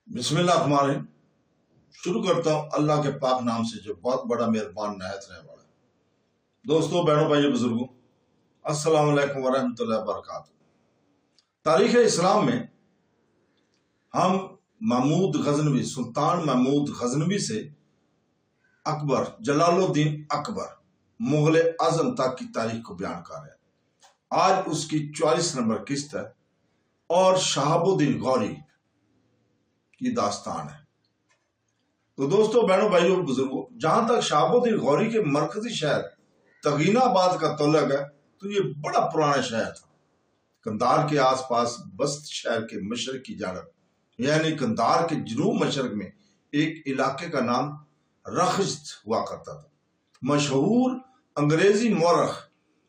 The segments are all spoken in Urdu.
بسم اللہ الرحمن الرحیم۔ شروع کرتا ہوں اللہ کے پاک نام سے جو بہت بڑا مہربان نہایت رحم والا ہے۔ دوستو، بہنوں، بھائیوں، بزرگوں، السلام علیکم ورحمۃ اللہ وبرکاتہ۔ تاریخ اسلام میں ہم محمود غزنوی، سلطان محمود غزنوی سے اکبر، جلال الدین اکبر، مغل اعظم تک کی تاریخ کو بیان کر رہے ہیں۔ آج اس کی 44 نمبر قسط ہے اور شہاب الدین غوری کی داستان ہے۔ تو دوستو، بہنوں، بھائیوں، بزرگوں، جہاں تک شہاب الدین غوری کے مرکزی شہر تغین آباد کا تعلق ہے تو یہ بڑا پرانا شہر تھا۔ قندھار کے آس پاس بست شہر کے مشرق کی جانب، یعنی قندھار کے جنوب مشرق میں ایک علاقے کا نام رخشت ہوا کرتا تھا۔ مشہور انگریزی مورخ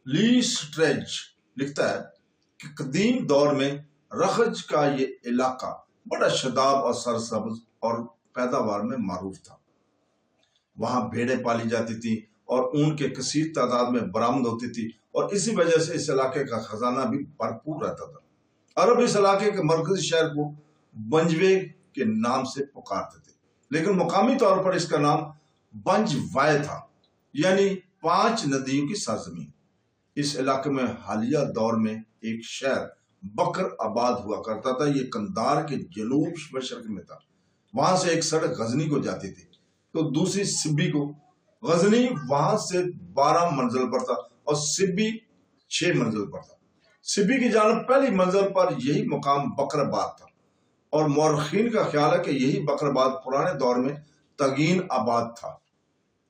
لی سٹریج لکھتا ہے کہ قدیم دور میں رخج کا یہ علاقہ بڑا شاداب اور سرسبز اور پیداوار میں معروف تھا۔ وہاں بھیڑیں پالی جاتی تھی اور اون کے کثیر تعداد میں برآمد ہوتی تھی، اور اسی وجہ سے اس علاقے کا خزانہ بھی بھرپور رہتا تھا۔ عرب اس علاقے کے مرکزی شہر کو بنجوے کے نام سے پکارتے تھے، لیکن مقامی طور پر اس کا نام بنج وائے تھا، یعنی 5 ندیوں کی سرزمین۔ اس علاقے میں حالیہ دور میں ایک شہر بکر آباد ہوا کرتا تھا۔ یہ قندھار کے جنوب مشرق میں تھا۔ وہاں سے ایک سڑک غزنی کو جاتی تھی تو دوسری سبی کو۔ غزنی وہاں سے 12 منزل پر تھا اور سبی 6 منزل پر تھا۔ سبی کی جانب پہلی منزل پر یہی مقام بکر آباد تھا، اور مورخین کا خیال ہے کہ یہی بکر آباد پرانے دور میں تغین آباد تھا۔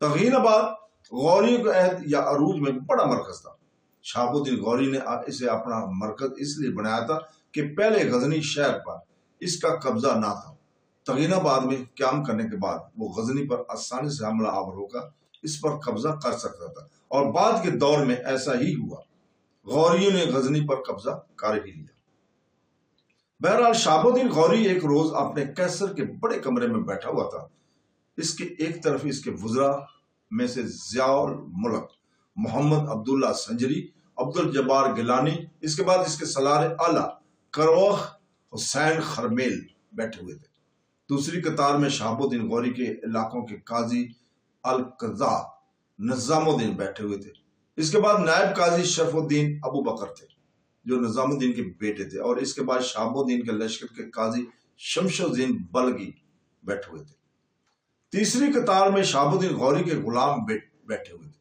تغین آباد غوریوں کے عہد یا عروج میں بڑا مرکز تھا۔ شہاب الدین غوری نے اسے اپنا مرکز اس لیے بنایا تھا کہ پہلے غزنی شہر پر اس کا قبضہ نہ تھا۔ تغین آباد میں قیام کرنے کے بعد وہ غزنی پر آسانی سے حملہ آور ہو کر اس پر قبضہ کر سکتا تھا، اور بعد کے دور میں ایسا ہی ہوا۔ غوریوں نے غزنی پر قبضہ کر ہی لیا۔ بہرحال شہاب الدین غوری ایک روز اپنے قیصر کے بڑے کمرے میں بیٹھا ہوا تھا۔ اس کے ایک طرف اس کے وزراء میں سے ضیاء الملک محمد عبداللہ سنجری، عبدالجبار گیلانی، اس کے بعد اس کے سالار اعلیٰ کروخ حسین خرمیل بیٹھے ہوئے تھے۔ دوسری قطار میں شہاب الدین غوری کے علاقوں کے قاضی القضاء نظام الدین بیٹھے ہوئے تھے۔ اس کے بعد نائب قاضی شرف الدین ابو بکر تھے جو نظام الدین کے بیٹے تھے، اور اس کے بعد شہاب الدین کے لشکر کے قاضی شمش الدین بلگی بیٹھے ہوئے تھے۔ تیسری قطار میں شہاب الدین غوری کے غلام بیٹھے ہوئے تھے،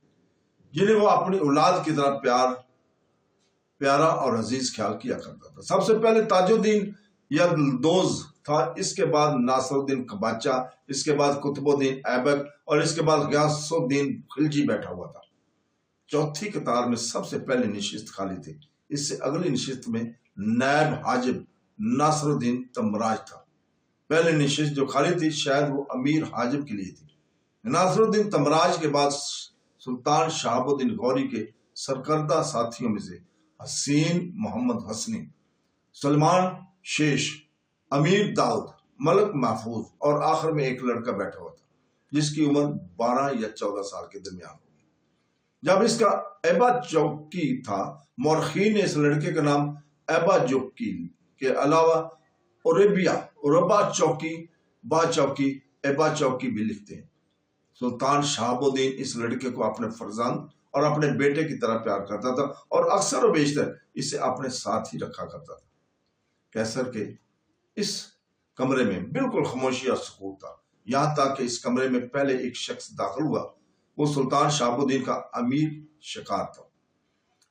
جنہیں وہ اپنی اولاد کی طرح پیارا اور عزیز خیال کیا کرتا تھا۔ سب سے پہلے تاج الدین یلدوز تھا، اس کے بعد ناصر الدین قباچہ، اس کے بعد قطب الدین ایبک، اور اس کے بعد غیاث الدین خلجی بیٹھا ہوا تھا۔ چوتھی قطار میں سب سے پہلے نشست خالی تھی۔ اس سے اگلی نشست میں نائب حاجب ناصر الدین تمراج تھا۔ پہلی نشست جو خالی تھی شاید وہ امیر حاجب کے لیے تھی۔ ناصر الدین تمراج کے بعد سلطان شہاب الدین غوری کے سرکردہ ساتھیوں میں سے حسین محمد حسنی، سلمان شیش، امیر داؤد، ملک محفوظ، اور آخر میں ایک لڑکا بیٹھا ہوا تھا جس کی عمر 12 یا 14 سال کے درمیان ہوگی۔ جب اس کا ایبا چوکی تھا، مورخین نے اس لڑکے کا نام ایبا چوکی کے علاوہ عربا چوکی، با چوکی، ایبا چوکی بھی لکھتے ہیں۔ سلطان شہاب الدین اس لڑکے کو اپنے فرزند اور اپنے بیٹے کی طرح پیار کرتا تھا، اور اکثر و بیشتر اسے اپنے ساتھ ہی رکھا کرتا تھا۔ قیصر کے اس کمرے میں بالکل خاموشی اور سکوت تھا، یہاں تک کہ اس کمرے میں پہلے ایک شخص داخل ہوا۔ وہ سلطان شہاب الدین کا امیر شکار تھا۔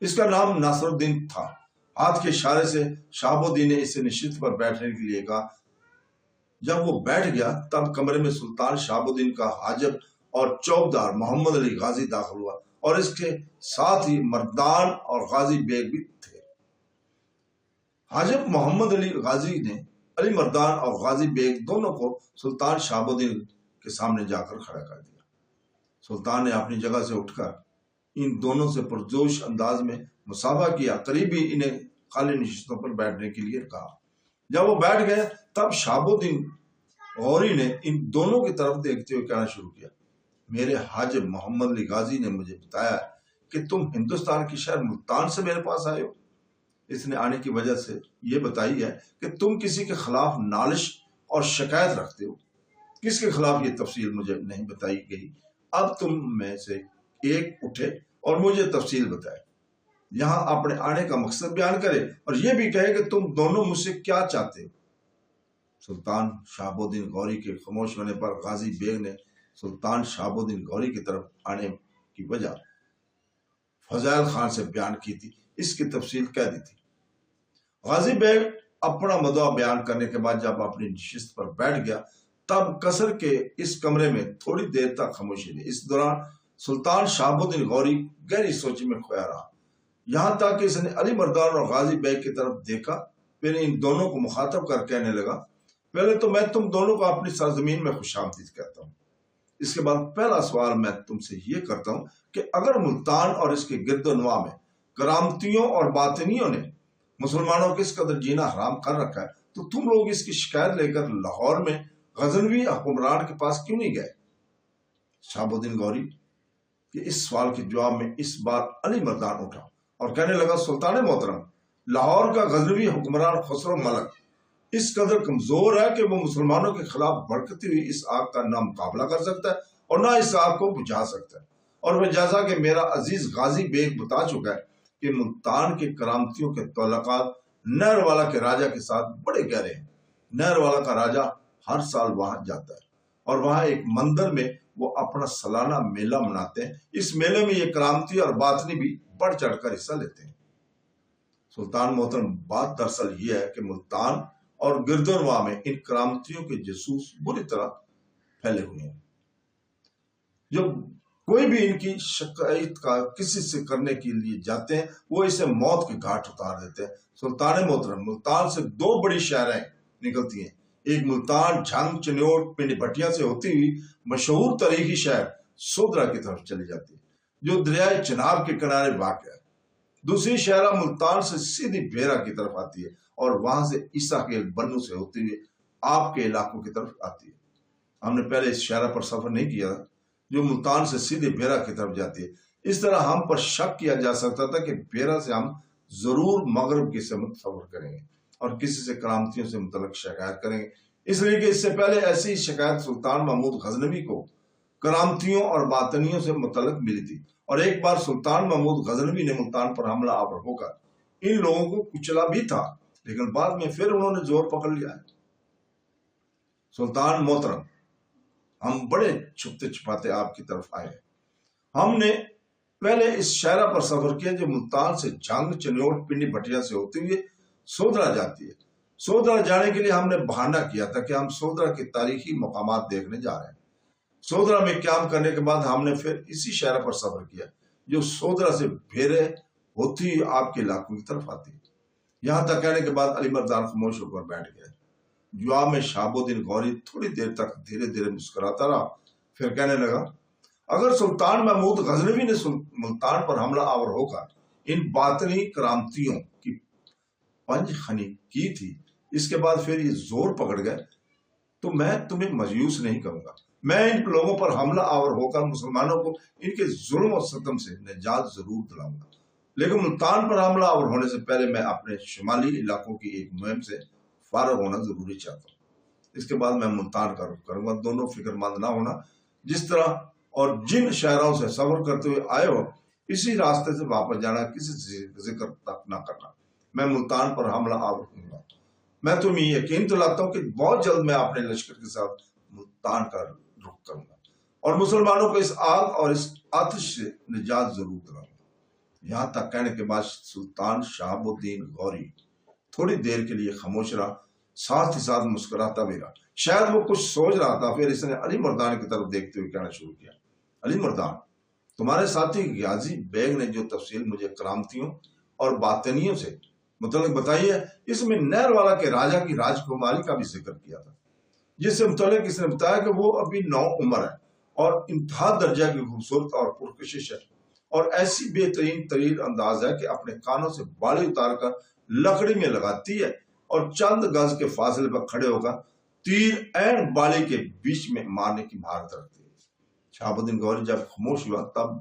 اس کا نام ناصر الدین تھا۔ ہاتھ کے اشارے سے شہاب الدین نے اسے نشست پر بیٹھنے کے لیے کہا۔ جب وہ بیٹھ گیا تب کمرے میں سلطان شہاب الدین کا حاجب اور چوبدار محمد علی غازی داخل ہوا، اور اس کے ساتھ ہی مردان اور غازی بیگ بھی تھے۔ حاجب محمد علی غازی نے علی مردان اور غازی بیگ دونوں کو سلطان شہاب الدین کے سامنے جا کر کھڑا کر دیا۔ سلطان نے اپنی جگہ سے اٹھ کر ان دونوں سے پرجوش انداز میں مصافحہ کیا، قریبی انہیں خالی نشستوں پر بیٹھنے کے لیے کہا۔ جب وہ بیٹھ گئے تب شہاب الدین غوری نے ان دونوں کی طرف دیکھتے ہوئے کہنا شروع کیا، میرے حاجب محمد علی غازی نے مجھے بتایا کہ تم ہندوستان کے شہر ملتان سے میرے پاس آئے ہو۔ اس نے آنے کی وجہ سے یہ بتائی ہے کہ تم کسی کے خلاف نالش اور شکایت رکھتے ہو؟ کس کے خلاف یہ تفصیل مجھے نہیں بتائی گئی؟ اب تم میں سے ایک اٹھے اور مجھے تفصیل بتائے، یہاں اپنے آنے کا مقصد بیان کرے اور یہ بھی کہے کہ تم دونوں مجھ سے کیا چاہتے ہو۔ سلطان شہاب الدین غوری کے خاموش ہونے پر غازی بیگ نے سلطان شہاب الدین غوری کی طرف آنے کی وجہ فضائل خان سے بیان کی تھی، اس کی تفصیل کہہ دی تھی۔ غازی بیگ اپنا مدعا بیان کرنے کے بعد جب اپنی نشست پر بیٹھ گیا تب قصر کے اس کمرے میں تھوڑی دیر تک خاموشی رہی۔ اس دوران سلطان شہاب الدین غوری گہری سوچ میں کھویا رہا، یہاں تک کہ اس نے علی مردان اور غازی بیگ کی طرف دیکھا، پھر ان دونوں کو مخاطب کر کہنے لگا، پہلے تو میں تم دونوں کو اپنی سرزمین میں خوش آمدید کہتا ہوں۔ اس کے بعد پہلا سوال میں تم سے یہ کرتا ہوں کہ اگر ملتان اور اس کے گرد و نواح میں کرامتیوں اور باطنیوں نے مسلمانوں کو اس قدر جینا حرام کر رکھا ہے تو تم لوگ اس کی شکایت لے کر لاہور میں غزنوی حکمران کے پاس کیوں نہیں گئے؟ شہاب الدین غوری کے اس سوال کے جواب میں اس بار علی مردان اٹھا اور کہنے لگا، سلطان محترم، لاہور کا غزنوی حکمران خسرو ملک اس قدر کمزور ہے کہ وہ مسلمانوں کے خلاف بھڑکتی ہوئی اس آگ کا نہ مقابلہ کر سکتا ہے اور نہ اس آگ کو بجھا سکتا ہے، اور وہ جیسا کہ میرا عزیز غازی بیگ بتا چکا ہے کہ ملتان کے کرامتیوں کے تعلقات نہر والا کے راجہ کے ساتھ بڑے گہرے ہیں۔ نہر والا کا راجہ ہر سال وہاں جاتا ہے اور وہاں ایک مندر میں وہ اپنا سالانہ میلہ مناتے ہیں۔ اس میلے میں یہ کرامتی اور باطنی بھی بڑھ چڑھ کر حصہ لیتے ہیں۔ سلطان محترم، بات دراصل یہ ہے کہ ملتان اور گرد و نواح میں ان کرامتیوں کے جاسوس بری طرح پھیلے ہوئے ہیں، جب کوئی بھی ان کی شکایت کا کسی سے کرنے کے لیے جاتے ہیں وہ اسے موت کے گھاٹ اتار دیتے ہیں۔ سلطان محترم، ملتان سے دو بڑی شہریں نکلتی ہیں، ایک ملتان جھنگ چنیوٹ پنڈی بھٹیا سے ہوتی ہوئی مشہور تاریخی شہر سودرا کی طرف چلی جاتی ہے جو دریائے چناب کے کنارے واقع ہے، دوسری شہرہ ملتان سے سیدھی بیرا کی طرف آتی ہے اور وہاں سے عیسیٰ کے بنو سے ہوتے ہوئے آپ کے علاقوں کی طرف آتی ہے۔ ہم نے پہلے اس شہرہ پر سفر نہیں کیا جو ملتان سے سیدھے بیرا کی طرف جاتی ہے، اس طرح ہم پر شک کیا جا سکتا تھا کہ بیرا سے ہم ضرور مغرب کی سمت سفر کریں گے اور کسی سے کرامتیوں سے متعلق شکایت کریں گے، اس لیے کہ اس سے پہلے ایسی شکایت سلطان محمود غزنوی کو کرامتیوں اور باطنیوں سے متعلق ملی تھی، اور ایک بار سلطان محمود غزنوی نے ملتان پر حملہ آور ہو کر ان لوگوں کو کچلا بھی تھا، لیکن بعد میں پھر انہوں نے زور پکڑ لیا ہے۔ سلطان محترم، ہم بڑے چھپتے چھپاتے آپ کی طرف آئے ہیں۔ ہم نے پہلے اس شہرہ پر سفر کیا جو ملتان سے جھنگ چنیوٹ پنڈی بھٹیا سے ہوتے ہوئے سودرا جاتی ہے۔ سودرا جانے کے لیے ہم نے بہانہ کیا تھا کہ ہم سودرا کے تاریخی مقامات دیکھنے جا رہے ہیں۔ سودرا میں قیام کرنے کے بعد ہم نے پھر اسی شہرہ پر سفر کیا جو سودرا سے بھیرے ہوتی ہوئی آپ کے علاقوں کی طرف آتی ہے۔ یہاں تک کہنے کے بعد علی مردان خاموش ہو کر بیٹھ گئے۔ جواب میں شہاب الدین غوری تھوڑی دیر تک دھیرے دھیرے مسکراتا رہا، پھر کہنے لگا، اگر سلطان محمود غزنوی نے ملتان پر حملہ آور ہو کر ان باطنی کرامتیوں کی پنج خنی کی تھی، اس کے بعد پھر یہ زور پکڑ گئے، تو میں تمہیں مایوس نہیں کروں گا۔ میں ان لوگوں پر حملہ آور ہو کر مسلمانوں کو ان کے ظلم و ستم سے نجات ضرور دلاؤں گا، لیکن ملتان پر حملہ آور ہونے سے پہلے میں اپنے شمالی علاقوں کی ایک مہم سے فارغ ہونا ضروری چاہتا ہوں۔ اس کے بعد میں ملتان کا رخ کروں گا۔ دونوں فکر مند نہ ہونا، جس طرح اور جن شہروں سے سفر کرتے ہوئے آئے ہو اسی راستے سے واپس جانا، کسی ذکر تک نہ کرنا۔ میں ملتان پر حملہ آور ہوں گا۔ میں تمہیں یقین دلاتا ہوں کہ بہت جلد میں اپنے لشکر کے ساتھ ملتان کا رخ کروں گا اور مسلمانوں کو اس آگ اور اس آتش سے نجات ضرور دلاؤں گا۔ یہاں تک کہنے کے بعد سلطان شہاب الدین غوری تھوڑی دیر کے لیے خاموش رہا، ساتھ ہی ساتھ مسکراتا بھی رہا۔ شاید وہ کچھ سوچ رہا تھا، پھر اس نے علی مردان کی طرف دیکھتے ہوئے کہنا شروع کیا، علی مردان، تمہارے ساتھی غازی بیگ نے جو تفصیل مجھے کرامتیوں اور باطنیوں سے متعلق بتائی ہے، اس میں نہر والا کے راجہ کی راجکماری کا بھی ذکر کیا تھا، جس سے متعلق اس نے بتایا کہ وہ ابھی نو عمر ہے اور انتہا درجہ کی خوبصورت اور پرکشش ہے، اور ایسی بہترین ترین انداز ہے کہ اپنے کانوں سے بالی اتار کر لکڑی میں لگاتی ہے اور چند گز کے فاصلے پر کھڑے ہو کر تیر عین بالی کے بیچ میں مارنے کی مہارت رکھتی ہے۔ شہاب الدین غوری جب خاموش ہوا تب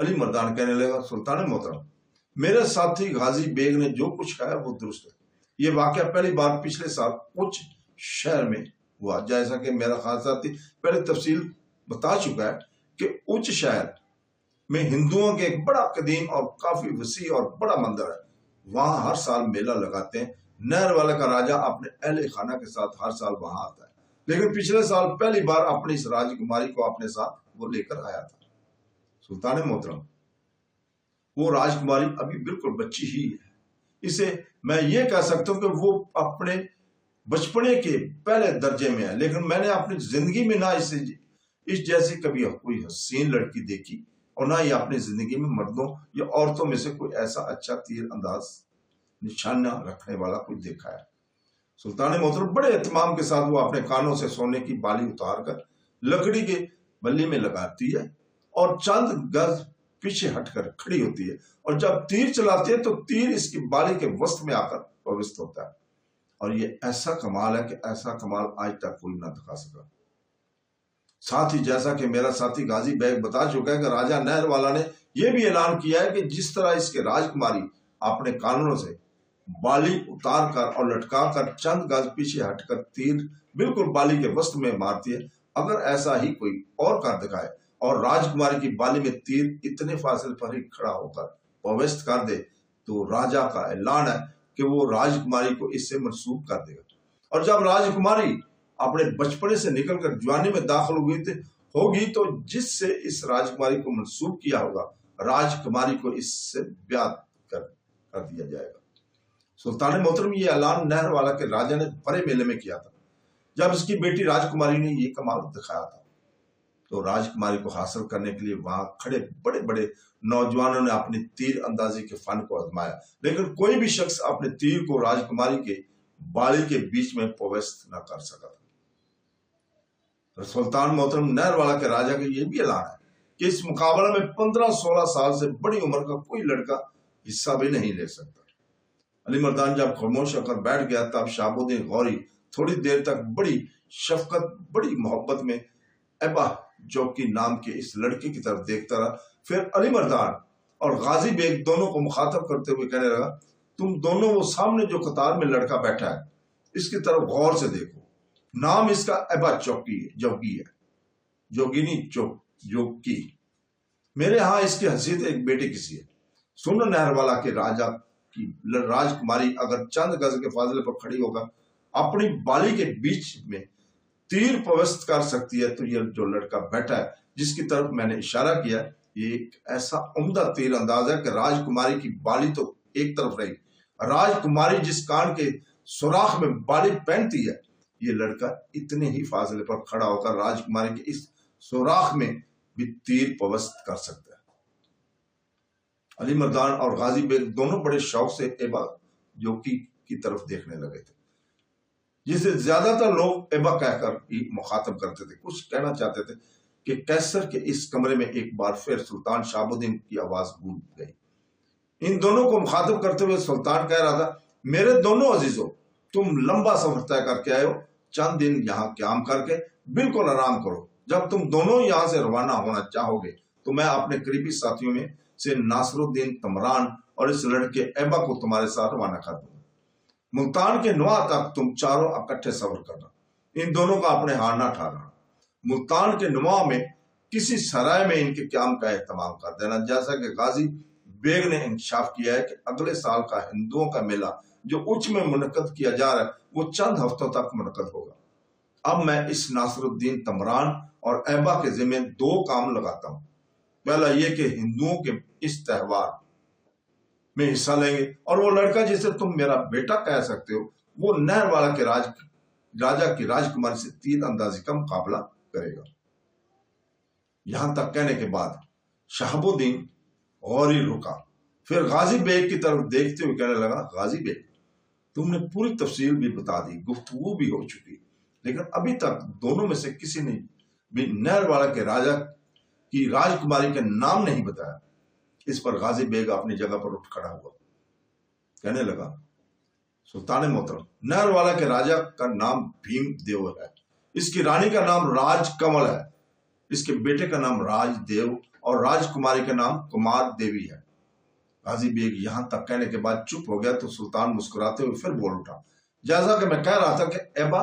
علی مردان کہنے لگا، سلطان محترم، میرے ساتھی غازی بیگ نے جو کچھ کہا وہ درست ہے۔ یہ واقعہ پہلی بار پچھلے سال اچ شہر میں ہوا، جیسا کہ میرا خاصا پہلے تفصیل بتا چکا ہے کہ اچ شہر میں ہندوؤں کے ایک بڑا قدیم اور کافی وسیع اور بڑا مندر ہے، وہاں ہر سال میلہ لگاتے ہیں۔ نہر والا کا راجہ اپنے اہل خانہ کے ساتھ ہر سال وہاں آتا ہے، لیکن پچھلے سال پہلی بار اپنی اس راجکماری کو اپنے ساتھ وہ لے کر آیا تھا۔ سلطان محترم، وہ راجکماری ابھی بالکل بچی ہی ہے، اسے میں یہ کہہ سکتا ہوں کہ وہ اپنے بچپنے کے پہلے درجے میں ہے، لیکن میں نے اپنی زندگی میں نہ اس جیسی کبھی کوئی حسین لڑکی دیکھی، اور نہ ہی اپنی زندگی میں مردوں یا عورتوں میں سے کوئی ایسا اچھا تیر انداز نشانہ رکھنے والا کوئی دیکھا ہے۔ سلطان محترم بڑے اہتمام کے ساتھ وہ اپنے کانوں سے سونے کی بالی اتار کر لکڑی کے بلی میں لگاتی ہے اور چند گز پیچھے ہٹ کر کھڑی ہوتی ہے، اور جب تیر چلاتی ہے تو تیر اس کی بالی کے وسط میں آ کر پوست ہوتا ہے، اور یہ ایسا کمال ہے کہ ایسا کمال آج تک کوئی نہ دکھا سکا۔ ساتھ ہی جیسا کہ میرا ساتھی غازی بیگ بتا چکا ہے کہ راجہ نہر والا نے یہ بھی اعلان کیا ہے کہ جس طرح اس کے راجکماری اپنے کانوں سے بالی اتار کر اور لٹکا کر چند گز پیچھے ہٹ کر تیر بالکل بالی کے وسط میں مارتی ہے، اگر ایسا ہی کوئی اور کر دکھائے اور راجکماری کی بالی میں تیر اتنے فاصلے پر ہی کھڑا ہو کر پوست کر دے تو راجہ کا اعلان ہے کہ وہ راجکماری کو اس سے منسوب کر دے گا۔ اور جب راجکماری اپنے بچپنے سے نکل کر جوانی میں داخل ہوگی تو جس سے اس راجکماری کو منسوب کیا ہوگا، راجکماری کو اس سے بیعت کر دیا جائے گا۔ سلطان محترم، یہ اعلان نہر والا کے راجہ نے بڑے میلے میں کیا تھا، جب اس کی بیٹی راجکماری نے یہ کمال دکھایا تھا تو راجکماری کو حاصل کرنے کے لیے وہاں کھڑے بڑے بڑے نوجوانوں نے اپنی تیر اندازی کے فن کو آزمایا، لیکن کوئی بھی شخص اپنے تیر کو راجکماری کے بالی کے بیچ میں پوست نہ کر سکا تھا۔ سلطان محترم، نہر والا کے راجہ کا یہ بھی اعلان ہے کہ اس مقابلہ میں 15-16 سال سے بڑی عمر کا کوئی لڑکا حصہ بھی نہیں لے سکتا۔ علی مردان جب خاموش ہو کر بیٹھ گیا تب شہاب الدین غوری تھوڑی دیر تک بڑی شفقت بڑی محبت میں ایبا جوکی نام کے اس لڑکی کی طرف دیکھتا رہا، پھر علی مردان اور غازی بیگ دونوں کو مخاطب کرتے ہوئے کہنے لگا، تم دونوں وہ سامنے جو قطار میں لڑکا بیٹھا ہے اس کی طرف غور سے دیکھو، نام اس کا ایبا جوکی ہے، جوگی نہیں جوکی۔ میرے ہاں اس کی حیثیت ایک بیٹے کسی ہے۔ سن نہر والا کے راجہ کی راجکماری اگر چند گز کے فاصلے پر کھڑی ہوگا اپنی بالی کے بیچ میں تیر پوست کر سکتی ہے، تو یہ جو لڑکا بیٹھا ہے جس کی طرف میں نے اشارہ کیا، یہ ایک ایسا عمدہ تیر انداز ہے کہ راجکماری کی بالی تو ایک طرف رہی، راجکماری جس کان کے سوراخ میں بالی پہنتی ہے، یہ لڑکا اتنے ہی فاصلے پر کھڑا ہو کر راجکماری کے اس سوراخ میں بھی تیر پوست کر سکتا ہے۔ علی مردان اور غازی بیگ دونوں بڑے شوق سے ایبا جوکی کی طرف دیکھنے لگے تھے، جسے زیادہ تر لوگ ایبا کہہ کر ہی مخاطب کرتے تھے۔ کچھ کہنا چاہتے تھے کہ کیسر کے اس کمرے میں ایک بار پھر سلطان شہاب الدین کی آواز گونج گئی۔ ان دونوں کو مخاطب کرتے ہوئے سلطان کہہ رہا تھا، میرے دونوں عزیزوں، تم لمبا سفر طے کر کے آئے ہو، چند دن یہاں قیام کر کے بالکل آرام کرو۔ جب تم دونوں یہاں سے روانہ ہونا چاہو گے تو میں اپنے قریبی ساتھیوں میں سے ناصر الدین تمران اور اس لڑکے ایبا کو تمہارے ساتھ روانہ کر دوں گا۔ ملتان کے نواح تک تم چاروں اکٹھے سفر کرنا، ان دونوں کا اپنے ہاں نہ ٹھہرانا۔ ملتان کے نواح میں کسی سرائے میں ان کے قیام کا اہتمام کر دینا، جیسا کہ غازی بیگ نے انکشاف کیا ہے کہ اگلے سال کا ہندوؤں کا میلہ جو اچ میں منعقد کیا جا رہا ہے وہ چند ہفتوں تک منعقد ہوگا۔ اب میں اس ناصر الدین تمران اور ایبا کے ذمہ 2 کام لگاتا ہوں۔ پہلا یہ کہ ہندوؤں کے اس تہوار میں حصہ لیں گے، اور وہ لڑکا جسے تم میرا بیٹا کہہ سکتے ہو وہ نہر والا کے راجہ کی راجکماری سے تیر اندازی کا مقابلہ کرے گا۔ یہاں تک کہنے کے بعد شہاب الدین غوری رکا، پھر غازی بیگ کی طرف دیکھتے ہوئے کہنے لگا، غازی بیگ، تم نے پوری تفصیل بھی بتا دی، گفتگو بھی ہو چکی، لیکن ابھی تک دونوں میں سے کسی نے بھی نہر والا کے راجہ کی راجکماری کا نام نہیں بتایا۔ اس پر غازی بیگ اپنی جگہ پر اٹھ کھڑا ہوا، کہنے لگا، سلطان محترم، نہر والا کے راجہ کا نام بھیم دیو ہے، اس کی رانی کا نام راج کمل ہے، اس کے بیٹے کا نام راج دیو اور راجکماری کا نام کمار دیوی ہے۔ غازی بیگ یہاں تک کہنے کے بعد چپ ہو گیا تو سلطان مسکراتے ہوئے پھر بول اٹھا، جیسا کہ میں کہہ رہا تھا کہ ایبا